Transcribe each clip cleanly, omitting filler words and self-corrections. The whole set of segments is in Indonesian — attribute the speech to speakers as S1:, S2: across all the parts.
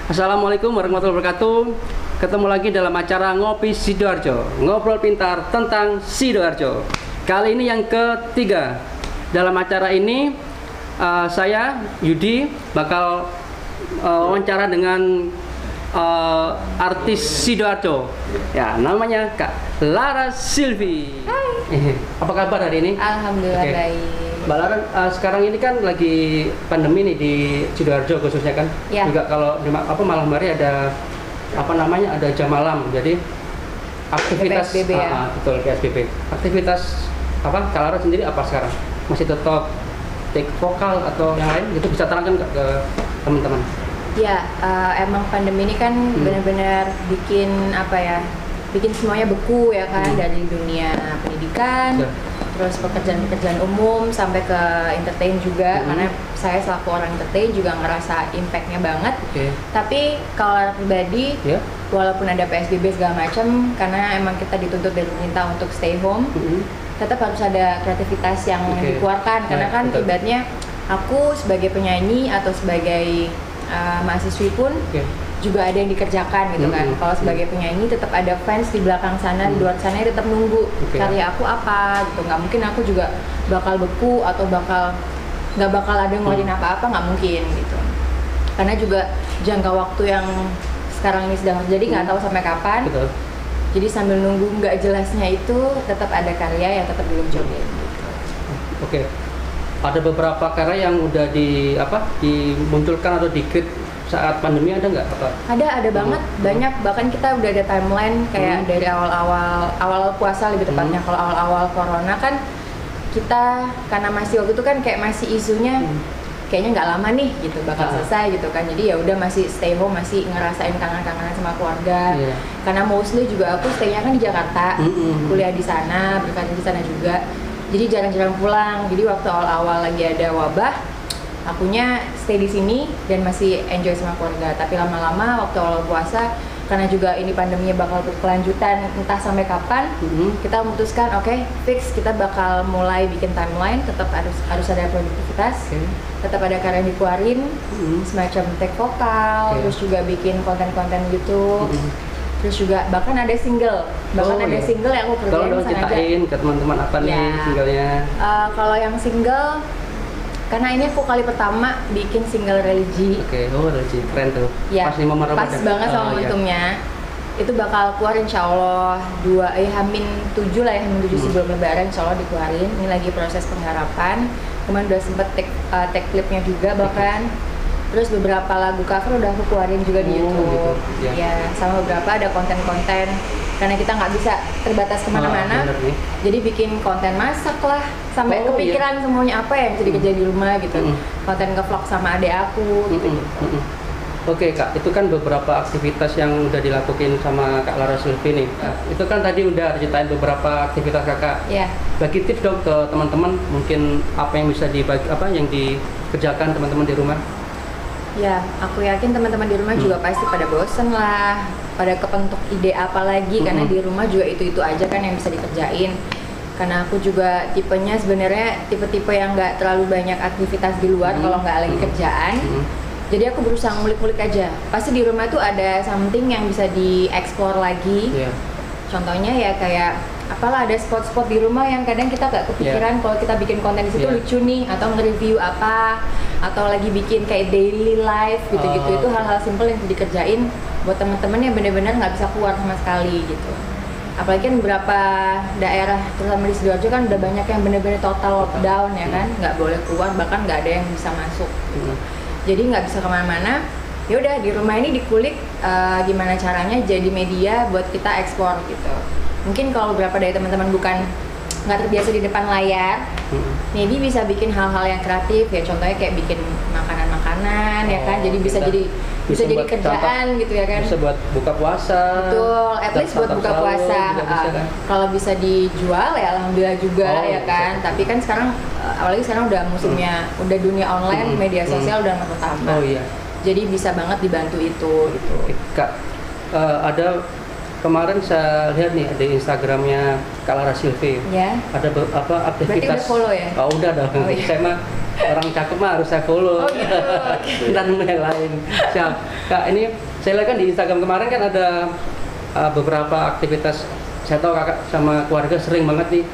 S1: Assalamualaikum warahmatullahi wabarakatuh. Ketemu lagi dalam acara Ngopi Sidoarjo, ngobrol pintar tentang Sidoarjo. Kali ini yang ketiga. Dalam acara ini saya Yudi bakal wawancara dengan artis Sidoarjo. Ya, namanya Kak Lara Silvi.
S2: Hai.
S1: Apa kabar hari ini?
S2: Alhamdulillah baik.
S1: Mbak Lara, sekarang ini kan lagi pandemi nih di Sidoarjo khususnya kan.
S2: Ya.
S1: Juga kalau di malam hari ada ada jam malam. Jadi aktivitas
S2: PSBB ya.
S1: Betul, PSBB. Aktivitas Kak Lara sendiri apa sekarang? Masih tetap take vokal atau yang lain? Itu bisa terangkan nggak ke teman-teman?
S2: Ya, emang pandemi ini kan benar-benar bikin bikin semuanya beku ya kan, dari dunia pendidikan, terus pekerjaan-pekerjaan umum sampai ke entertain juga, karena saya selaku orang entertain juga ngerasa impactnya banget. Tapi kalau pribadi, walaupun ada PSBB segala macam, karena emang kita dituntut dari pemerintah untuk stay home, tetap harus ada kreativitas yang dikeluarkan, karena kan ibaratnya aku sebagai penyanyi atau sebagai mahasiswi pun juga ada yang dikerjakan gitu kan. Kalau sebagai penyanyi tetap ada fans di belakang sana, di luar sana tetap nunggu karya aku apa gitu. Nggak mungkin aku juga bakal beku atau nggak bakal ada ngeluarin apa-apa, nggak mungkin gitu. Karena juga jangka waktu yang sekarang ini sedang terjadi nggak tahu sampai kapan. Jadi sambil nunggu nggak jelasnya itu tetap ada karya yang tetap dimunculin gitu.
S1: Ada beberapa karya yang udah dimunculkan atau di-create saat pandemi, ada nggak?
S2: Ada banget, banyak. Bahkan kita udah ada timeline kayak dari awal puasa lebih tepatnya. Kalau awal corona kan kita karena masih waktu itu kan kayak masih isunya kayaknya nggak lama nih gitu bakal selesai gitu kan. Jadi ya udah masih stay home, masih ngerasain kangen-kangenan sama keluarga. Karena mostly juga aku stay-nya kan di Jakarta, kuliah di sana, berkarir di sana juga. Jadi jarang-jarang pulang. Jadi waktu awal-awal lagi ada wabah, akunya stay di sini dan masih enjoy sama keluarga. Tapi lama-lama waktu awal puasa, karena juga ini pandeminya bakal berkelanjutan entah sampai kapan, kita memutuskan fix kita bakal mulai bikin timeline. Tetap harus ada produktivitas, tetap ada karya yang dikeluarin, semacam take vokal, terus juga bikin konten-konten YouTube. Terus juga bahkan ada single, single yang aku kerjain
S1: sengaja. Ceritain ke teman-teman apa nih singlenya? Kalau
S2: yang single, karena ini aku kali pertama bikin single religi.
S1: Religi, keren tuh.
S2: Pas banget sama momentumnya. Itu bakal keluar insya Allah H-7 lah ya, H-7 sebelum lebaran insya Allah dikeluarin. Ini lagi proses penggarapan. Kemarin udah sempet take clipnya juga bahkan. Terus beberapa lagu cover udah aku keluarin juga di YouTube. Ya, sama beberapa ada konten-konten. Karena kita nggak bisa terbatas kemana-mana, jadi bikin konten masak lah, sampai kepikiran semuanya apa yang bisa dikerjain di rumah gitu. Konten nge-vlog sama adek aku gitu.
S1: Kak, itu kan beberapa aktivitas yang udah dilakuin sama Kak Lara Silvi nih. Itu kan tadi udah ceritain beberapa aktivitas kakak. Bagi tips dong ke teman-teman, mungkin apa yang bisa yang dikerjakan teman-teman di rumah.
S2: Ya, aku yakin teman-teman di rumah juga pasti pada bosen lah, pada kepentok ide apa lagi, karena di rumah juga itu-itu aja kan yang bisa dikerjain. Karena aku juga tipenya sebenarnya tipe-tipe yang nggak terlalu banyak aktivitas di luar kalau nggak lagi kerjaan. Jadi aku berusaha ngulik-ngulik aja. Pasti di rumah tuh ada something yang bisa dieksplor lagi. Contohnya ya kayak ada spot-spot di rumah yang kadang kita nggak kepikiran kalau kita bikin konten di situ lucu nih, atau nge-review apa, atau lagi bikin kayak daily life gitu-gitu. Itu hal-hal simple yang bisa dikerjain buat teman-teman yang benar-benar nggak bisa keluar sama sekali gitu. Apalagi kan beberapa daerah terutama di Sidoarjo kan udah banyak yang benar-benar total lockdown ya kan, nggak boleh keluar, bahkan nggak ada yang bisa masuk gitu. Jadi nggak bisa kemana-mana. Ya udah di rumah ini dikulik gimana caranya jadi media buat kita ekspor gitu. Mungkin kalau beberapa dari teman-teman nggak terbiasa di depan layar, maybe bisa bikin hal-hal yang kreatif ya, contohnya kayak bikin makanan-makanan ya kan, jadi bisa jadi kerjaan gitu ya kan,
S1: bisa buat buka puasa.
S2: Betul, at least buat buka puasa. Kalau bisa dijual ya alhamdulillah juga ya kan. Tapi kan sekarang apalagi sekarang udah musimnya, udah dunia online, media sosial udah bertambah. Jadi bisa banget dibantu itu gitu.
S1: Kak, ada kemarin saya lihat nih di Instagramnya Kak Lara Silvi. Ada aktivitas.
S2: Berarti udah follow ya?
S1: Udah dong. Saya mah orang cakep mah harus saya follow.
S2: Oh gitu. Oke.
S1: Ntar nunggu yang lain. Siap. Kak, ini saya lihat kan di Instagram kemarin kan ada beberapa aktivitas. Saya tahu kakak sama keluarga sering banget nih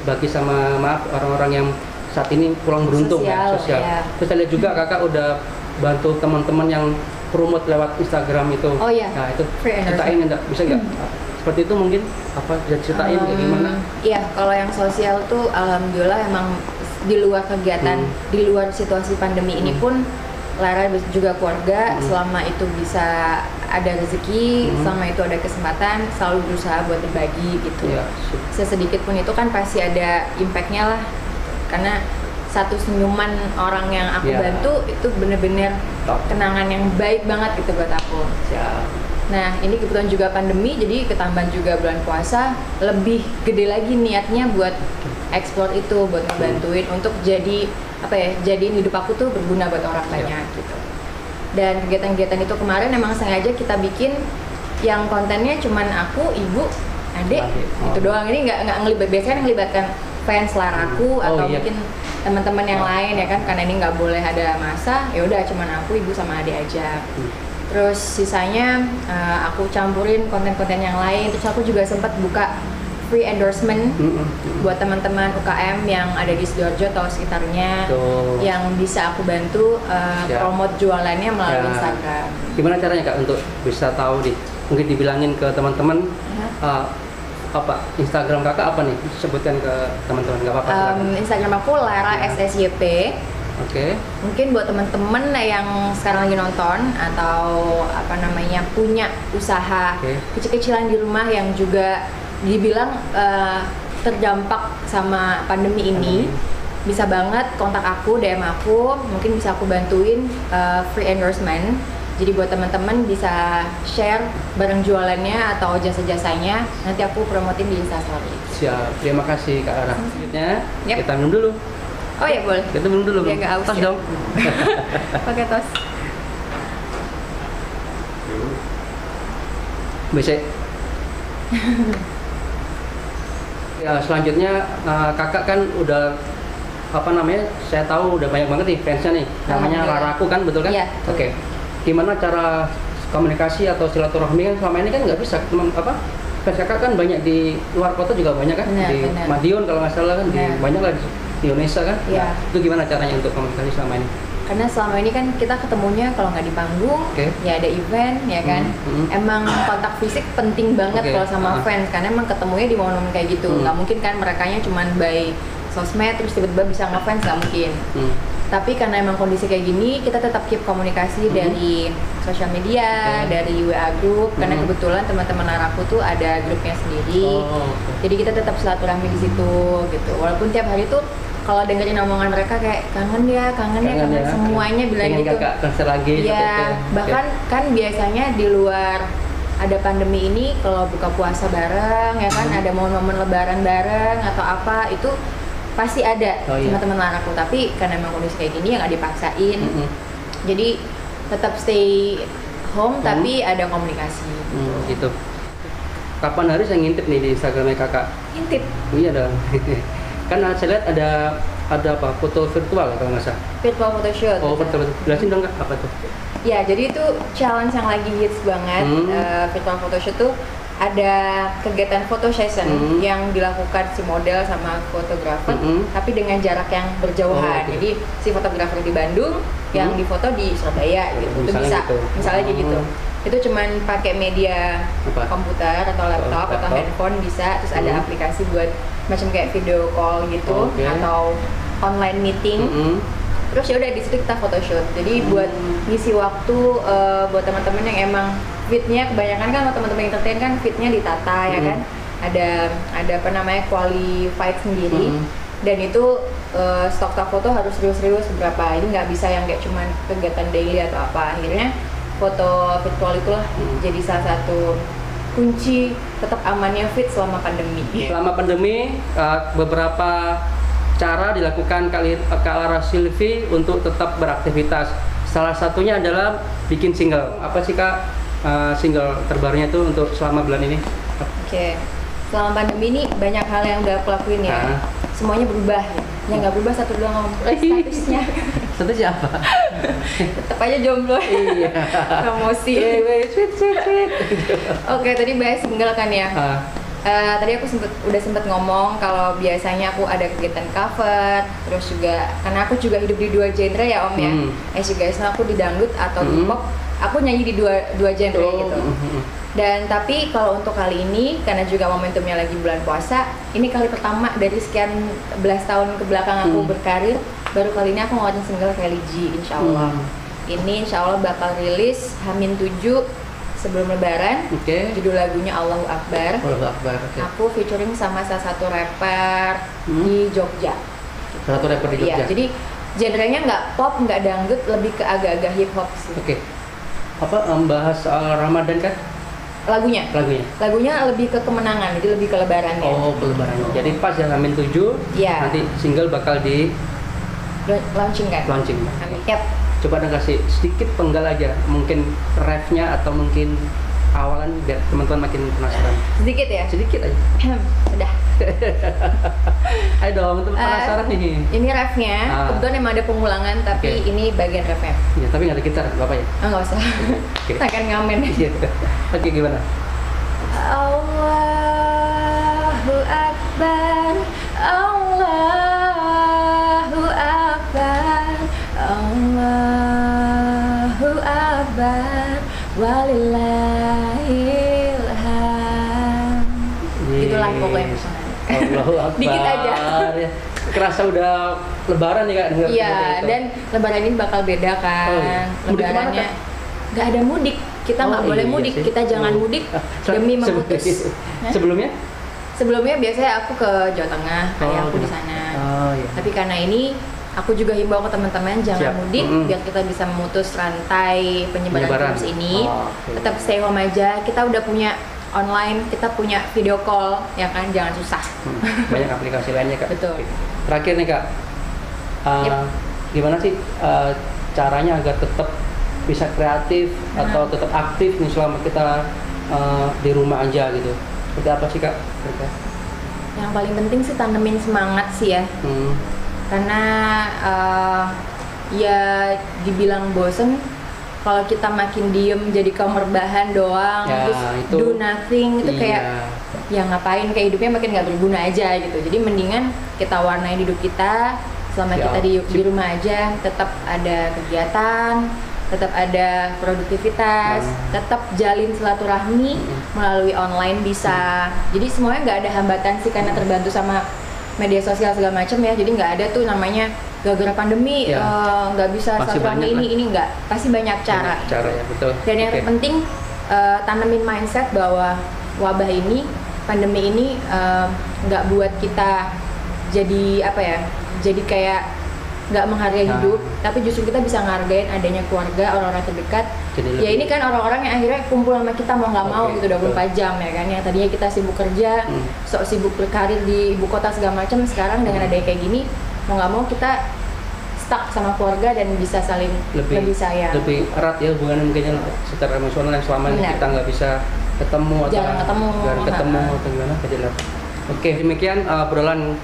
S1: bagi sama maaf orang-orang yang saat ini kurang beruntung
S2: Sosial, ya.
S1: Terus saya lihat juga kakak udah bantu teman-teman yang promote lewat Instagram itu.
S2: Oh iya.
S1: Nah itu
S2: Free
S1: ceritain enggak? Bisa nggak? Seperti itu mungkin apa bisa ceritain kayak gimana?
S2: Iya, kalau yang sosial tuh alhamdulillah emang di luar kegiatan, di luar situasi pandemi ini pun Lara juga keluarga selama itu bisa ada rezeki, selama itu ada kesempatan, selalu berusaha buat berbagi gitu.
S1: Iya.
S2: Sesedikit pun itu kan pasti ada impactnya lah, karena satu senyuman orang yang aku
S1: Iya.
S2: bantu itu bener-bener
S1: Top.
S2: kenangan yang baik banget gitu buat aku.
S1: Siap.
S2: Nah ini kebetulan juga pandemi, jadi ketambahan juga bulan puasa, lebih gede lagi niatnya buat explore itu, buat ngebantuin untuk jadi apa ya, jadiin hidup aku tuh berguna buat orang banyak gitu. Dan kegiatan-kegiatan itu kemarin emang sengaja kita bikin yang kontennya cuman aku, ibu, adik, itu doang. Ini nggak ngelibat, biasanya ngelibatkan fans Laraku atau mungkin teman-teman yang lain ya kan, karena ini nggak boleh ada masa, ya udah cuman aku, ibu sama adik aja. Terus sisanya aku campurin konten-konten yang lain. Terus aku juga sempat buka free endorsement buat teman-teman UKM yang ada di Sidoarjo atau sekitarnya.
S1: Tuh.
S2: Yang bisa aku bantu promote jualannya melalui
S1: Ya.
S2: Instagram.
S1: Gimana caranya Kak untuk bisa tahu nih? Mungkin dibilangin ke teman-teman apa Instagram kakak apa nih? Sebutkan ke teman-teman, nggak apa-apa. silakan.
S2: Instagram aku Lara SSYP.
S1: Oke.
S2: Mungkin buat temen-temen yang sekarang lagi nonton atau apa namanya punya usaha kecil-kecilan di rumah yang juga dibilang terdampak sama pandemi ini, bisa banget kontak aku, DM aku, mungkin bisa aku bantuin free endorsement. Jadi buat teman-teman bisa share barang jualannya atau jasa-jasanya, nanti aku promotin di Instastory.
S1: Siap. Terima kasih Kak Ara. Selanjutnya kita minum dulu.
S2: Oh ya boleh.
S1: Kita minum dulu.
S2: Biar nggak haus
S1: Tos
S2: ya.
S1: dong.
S2: Pakai tos.
S1: Bisa. Ya selanjutnya kakak kan udah apa namanya? Saya tahu udah banyak banget nih fansnya nih. Namanya Laraku kan, betul kan?
S2: Iya.
S1: Oke. Gimana cara komunikasi atau silaturahmi kan selama ini kan nggak bisa apa? Fans kakak kan banyak di luar kota juga banyak kan, di Madiun kalau nggak salah kan, di banyak lah di Indonesia kan.
S2: Iya.
S1: Nah, itu gimana caranya untuk komunikasi selama ini?
S2: Karena selama ini kan kita ketemunya kalau nggak di panggung, ya ada event, ya kan. Emang kontak fisik penting banget kalau sama fans, karena emang ketemunya di momen-momen kayak gitu. Nggak mungkin kan merekanya cuman by sosmed terus tiba-tiba bisa ngefans, nggak mungkin. Tapi karena emang kondisi kayak gini, kita tetap keep komunikasi dari sosial media, dari WA group, karena kebetulan teman-teman Laraku tuh ada grupnya sendiri. Jadi kita tetap silaturahmi di situ gitu. Walaupun tiap hari tuh kalau dengerin omongan mereka kayak kangen ya, semuanya bilang gitu.
S1: Kakak konser lagi.
S2: Iya, bahkan kan biasanya di luar ada pandemi ini kalau buka puasa bareng ya kan, ada momen-momen lebaran bareng atau apa itu pasti ada sama teman Laraku. Tapi karena emang kondisi kayak gini ya nggak dipaksain. Jadi tetap stay home tapi ada komunikasi.
S1: Gitu. Kapan hari saya ngintip nih di Instagramnya kakak?
S2: Intip.
S1: Iya dong. Kan saya lihat ada apa foto virtual kalau nggak salah.
S2: Virtual photoshoot.
S1: Oh betul. Jelasin dong kak apa tuh?
S2: Ya jadi itu challenge yang lagi hits banget. Virtual photoshoot tuh ada kegiatan photo session yang dilakukan si model sama fotografer, tapi dengan jarak yang berjauhan. Jadi si fotografer di Bandung, yang difoto di Surabaya gitu. Itu bisa, misalnya kayak gitu. Itu cuman pakai media komputer atau laptop atau handphone bisa. Terus ada aplikasi buat macam kayak video call gitu atau online meeting. Terus ya udah di situ kita photoshoot. Jadi buat ngisi waktu buat teman-teman yang emang fitnya kebanyakan kan teman-teman entertain kan fitnya ditata ya kan. Ada apa namanya qualified sendiri. Dan itu stok-stok foto harus serius-serius berapa. Ini nggak bisa yang kayak cuman kegiatan daily atau apa. Akhirnya foto virtual itulah jadi salah satu kunci tetap amannya fit selama pandemi.
S1: Selama pandemi beberapa cara dilakukan Kak Lara Silvi untuk tetap beraktivitas. Salah satunya adalah bikin single. Apa sih Kak single terbarunya itu untuk selama bulan ini?
S2: Oke. Selama pandemi ini banyak hal yang udah aku lakuin ya. Semuanya berubah ya. Ya nggak berubah, satu doang om statusnya.
S1: Statusnya apa?
S2: Tetap aja jomblo.
S1: Iya.
S2: Promosi.
S1: Sweet.
S2: Oke, tadi bahas single kan ya. Tadi aku udah sempet ngomong kalau biasanya aku ada kegiatan cover, terus juga karena aku juga hidup di dua genre ya om ya. As you guys know, aku di dangdut atau di pop, aku nyanyi di dua genre gitu. Dan tapi kalau untuk kali ini karena juga momentumnya lagi bulan puasa, ini kali pertama dari sekian belas tahun ke belakang aku berkarir, baru kali ini aku ngeluarin single religi, insya Allah. Ini insya Allah bakal rilis H-7 sebelum lebaran. Judul lagunya Allahu Akbar. Aku featuring sama salah satu rapper di Jogja.
S1: Salah satu rapper di Jogja.
S2: Iya, jadi genrenya nggak pop, nggak dangdut, lebih ke agak-agak hip hop sih.
S1: Apa bahas soal Ramadan kan?
S2: Lagunya lebih ke kemenangan, jadi lebih ke lebaran ya.
S1: Oh, ke lebaran. Jadi pas ya H-7, nanti single bakal di
S2: launching kan?
S1: Launching.
S2: Amin.
S1: Coba dong kasih sedikit penggal aja, mungkin refnya atau mungkin awalan biar teman-teman makin penasaran.
S2: Sedikit ya?
S1: Sedikit aja.
S2: Udah.
S1: Ayo dong, teman penasaran nih.
S2: Ini refnya, kebetulan emang ada pengulangan, tapi ini bagian refnya.
S1: Iya, tapi nggak ada gitar, Bapak ya?
S2: Nggak usah. Akan ngamen.
S1: Oke, gimana?
S2: Allahu Akbar, Allahu Akbar, Allahu Akbar, walillahil hamd. Itulah pokoknya personal.
S1: Allahu Akbar.
S2: Dikit aja.
S1: Ya. Kerasa udah lebaran nih Kak.
S2: Iya, dan lebaran ini bakal beda kan. Lebarannya nggak ada mudik. Kita nggak boleh mudik. Sih. Kita jangan mudik demi memutus. Sebelumnya biasanya aku ke Jawa Tengah, ayahku di sana. Tapi karena ini aku juga himbau ke teman-teman jangan mudik biar kita bisa memutus rantai penyebaran virus ini. Tetap stay home aja. Kita udah punya online, kita punya video call, ya kan, jangan susah.
S1: Banyak aplikasi lainnya Kak.
S2: Betul.
S1: Terakhir nih Kak, gimana sih caranya agar tetap bisa kreatif atau tetap aktif nih selama kita di rumah aja gitu? Seperti apa sih Kak?
S2: Yang paling penting sih tanemin semangat sih ya. Karena ya dibilang bosen, kalau kita makin diem jadi kamar bahan doang, terus do nothing itu kayak ya ngapain, kayak hidupnya makin nggak berguna aja gitu. Jadi mendingan kita warnai hidup kita selama kita di rumah aja, tetap ada kegiatan, tetap ada produktivitas, tetap jalin silaturahmi melalui online bisa. Jadi semuanya nggak ada hambatan sih karena terbantu sama media sosial segala macam ya. Jadi nggak ada tuh namanya gara-gara pandemi nggak bisa silaturahmi ini nggak, pasti banyak cara.
S1: Ya, betul. Dan
S2: yang terpenting tanemin mindset bahwa wabah ini, pandemi ini nggak buat kita jadi apa ya, jadi kayak nggak menghargai hidup, tapi justru kita bisa ngehargain adanya keluarga, orang-orang terdekat. Ya ini kan orang-orang yang akhirnya kumpul sama kita mau nggak mau gitu 24 jam ya kan. Yang tadinya kita sibuk kerja, sok sibuk berkarir di ibu kota segala macam, sekarang dengan adanya kayak gini mau nggak mau kita stuck sama keluarga dan bisa saling lebih sayang.
S1: Lebih erat ya hubungan mungkin secara emosional yang selama ini kita nggak bisa ketemu atau jarang ketemu atau gimana. Oke, demikian obrolan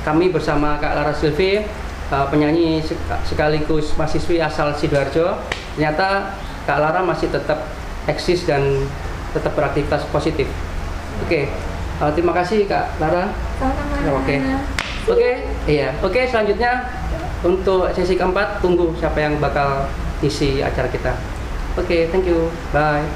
S1: kami bersama Kak Lara Sylvie, penyanyi sekaligus mahasiswi asal Sidoarjo. Ternyata Kak Lara masih tetap eksis dan tetap beraktivitas positif. Oke, terima kasih Kak Lara.
S2: Sama-sama.
S1: Oke, selanjutnya untuk sesi keempat tunggu siapa yang bakal isi acara kita. Oke, thank you, bye.